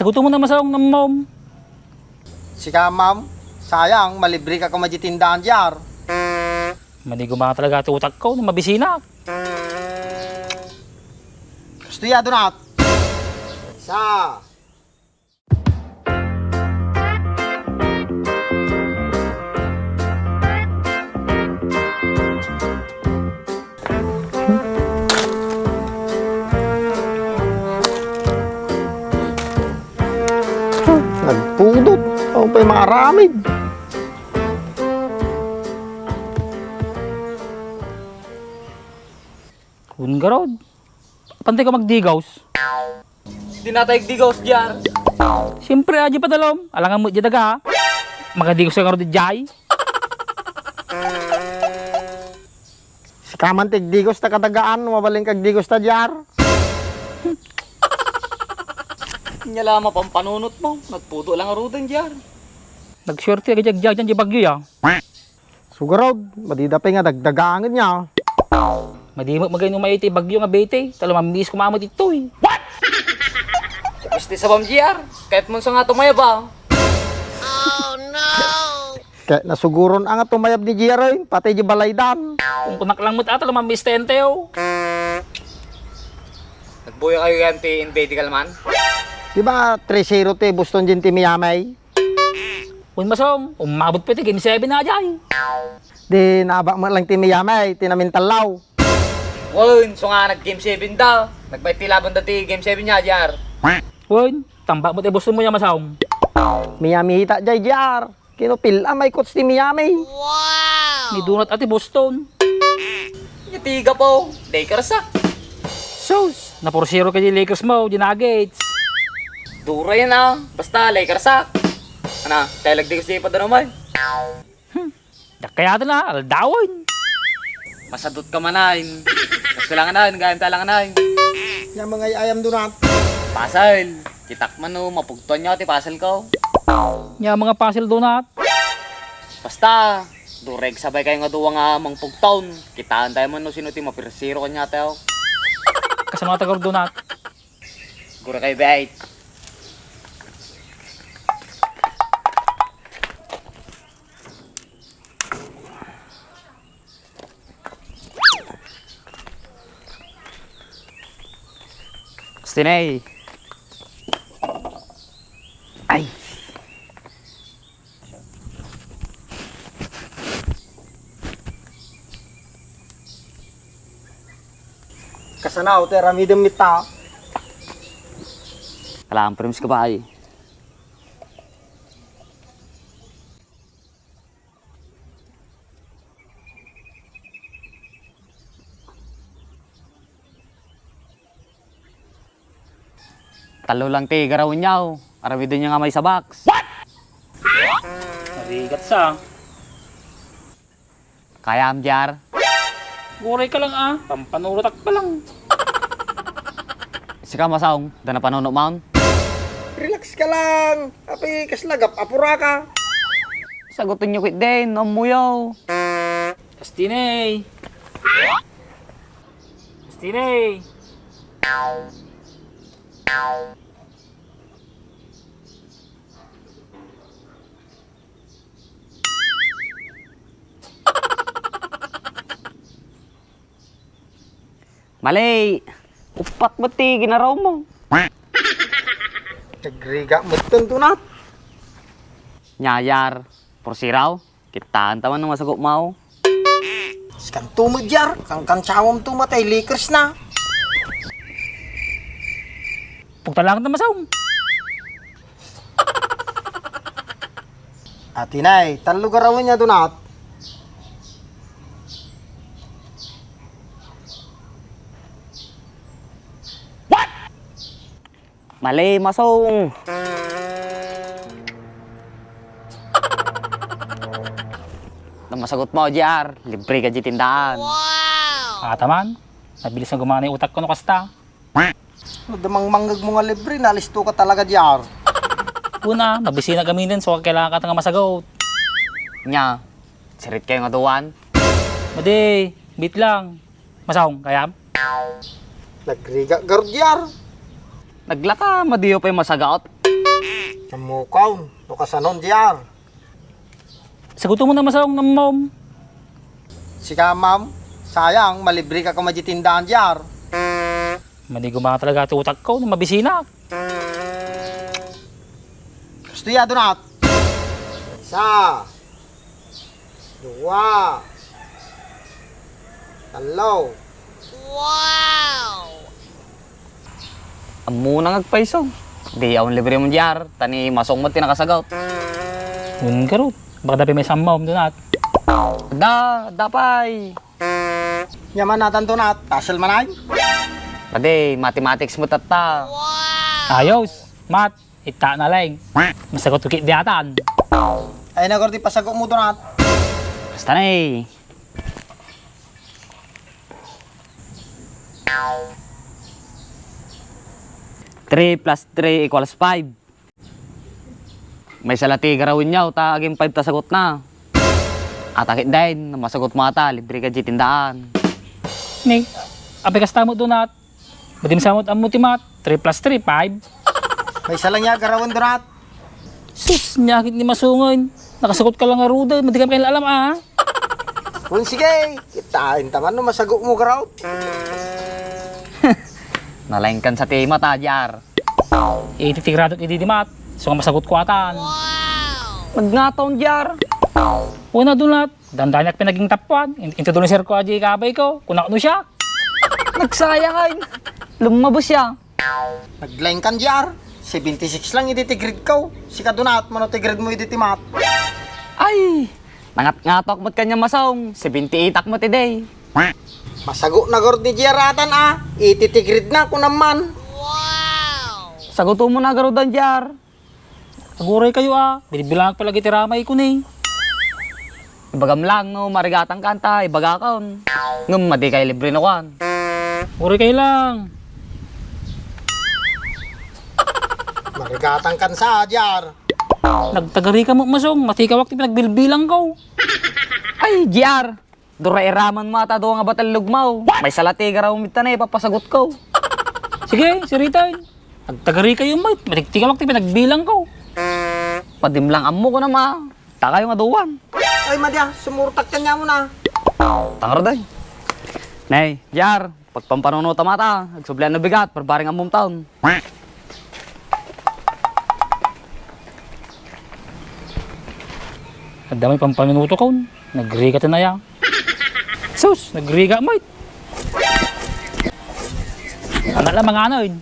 Sagutin mo na masawang ng mom. Sika ma'am, sayang, malibre ka kung majitindahan diyar. Maligo mga talaga ito utak ko na mabisina. Gusto ya donat? Sa. Nagpudot. Ako pa'y mga ramid. Kun garod. Pantay ka magdigaws. Di natay digaws diyar. Siyempre, aji pa talom. Alangan mo dyan daga. Magadigos ka garod dyan. Si kamantig digos ta katagaan, mabaling kag digos ta diyar. Nyalama pang panunot mo. Nagpudo lang arudan diyar. Nagshorty ka dyan dyan bagyo ya. Sugarod, madidapay nga dagdagangan niya. Madimot magayon ng maiti bagyo nga bete. Talo mamiis kumamot ito eh. Gusti sa bam diyar. Kahit mo sa nga tumaya ba? Kaya nasuguron ang tumayab ni Jiro, pati di balaydan. Kung kunak lang mo talo mamiis tente oh. Nagbuya kayo yan ti Medical man? Di ba 3-0 te Boston din ti Miyamay? Kung masong, umabot pa ito, game 7 na dyan. Di naaba mo lang ti Miyamay, tinamintalaw. Woy, so nga nag-game 7 daw. Nagbay ti laban dati game 7 niya diyar. Woy, tambak mo tayo gusto mo yung masong. Miyami hita jay jar. Kinupil may coach ti Miyami. Ni Donut ati Boston. Yatiga po. Lakers ah. Sos, na 4-0 ka di Lakers mo, di Nuggets. Dura yan ah. Basta Lakers ah. Ano, tayo lagdi ko siya pa doon naman. Kaya ito na, aldawin. Masadot ka manahin. Mas kailangan na, gayam talang na. Yung mga ayam donat. Pasal. Kitak man o, mapugtuan niya ti pasal ko. Yung mga puzzle donut. Basta, dureg sabay kayo nga duwa nga mang pugtaon. Kitaan tayo man no sino ti mapirsiro kanya tayo. Kasama tagar donut. Gura kayo bait. Stinay. Ay. Kasanaw te ramidem mita. Kailangan prims ka ba ay? Talo lang ti, garawin niyaw. Aramidin niya nga may sa box. Marigat sa. Kaya am jar. Guray ka lang ah. Pampanurotak pa lang. Sika masaong, dana panono maun. Relax ka lang. Api kaslagap apura ka. Sagutin niyo kwit din, amuyaw. Stinay. Stinay. Malay, upat ba ti ginaraw mo? Nagriga mo donat. Nyayar, porsiraw, kitaan taman ng masagot mau. Kan tumod jar, kang sawam tumatay Lakers na. Pagtalangan na masong. Atinay, talo garawin niya donat. Malay, masong. Nang masagot mo, Jar, libre ka di tindaan. Taman. Nabilis na gumana yung utak ko no kasta. Damang manggag mo nga libre, nalisto ka talaga jar. Una, mabisina kami din so kailangan ka nga masagot. Nya, sirit kayo nga duwan. Madi, bit lang. Masahong, kaya? Nagriga garod jar. Naglaka, madiyo pa yung masagot. Namukaw, lukasanon JR. Sagutin mo na masawang ng mom. Sika ma'am, sayang, malibre ka kumajitindaan JR. Madigo ba talaga ito utak ko na mabisina? Gusto ya donat. Isa. Dua. Talo. Amo na ngagpaiso. Di awon libre mo diyar. Tani masong mo tinakasagaw. Yun karot. Baka dapat may sambam doon at. Dapay. Yaman natin donat. Tasel manay. Pade, mathematics mo tata. Ayos. Mat. Ita na lang. Masagot ko kit diatan. Ay nagor di pasago mo donat. Basta na eh. Three plus 3 equals 5. May salati garawin niyaw, ta aging 5 ta sagot na. At akit din, na masagot mo ata, libre ka tindaan. Ni. Apekas tamot doon at. Badim samot ang mutimat. 3 plus 3, 5. May isa lang ya garawan donat. Sus, nyakit ni masungon. Nakasagot ka lang nga ruda. Madi ka pa alam ah. Kung sige, kitain taman no masago mo garaw. Nalaingkan sa tema ta, Jar. Ititigradot ididimat. So nga masagot ko atan. Magnataon, Jar. Una doon at. Dandanak pinaging tapuan. Into doon sir ko aji kabay ko. Kuna ano siya. Nagsayang ay. Lumabos siya. Naglain kan JR. 76 lang ititigrid ko. Sika donat, manotigrid mo iditimat. Ay, nangat-ngatok mo't kanya masong. 78 akmat today. Masago na gor ni JR atan ah. Ititigrid na ko naman. Saguto mo na garudan, Jar. Aguray kayo ah. Binibilang palagi tiramay ko ni. Ibagam lang, no, marigatang kanta, ibagakon. Ngum, madi kay libre na kwan. Aguray kayo lang. Marigatang kan sa JR. Nagtagari ka mo masong. Matikawak ti pinagbilbilang ko. Ay, Jar. Dura iraman mata do nga batal lugmaw. May salati garaw mita na ipapasagot ko. Sige, si Rita. Nagtagari kayo mo. Matikawak ti pinagbilang ko. Padim lang amo ko na ma. Taka yung aduwan. Ay madya, sumurtak ka niya mo na. Tangar day. Nay, Jar. Pagpampanuno tamata. Nagsublian na bigat. Parbaring among taon. Ang dami pang paminuto ko. Nagriga ta na yan. Sus, nagriga mo. Anak lang mga ano yun.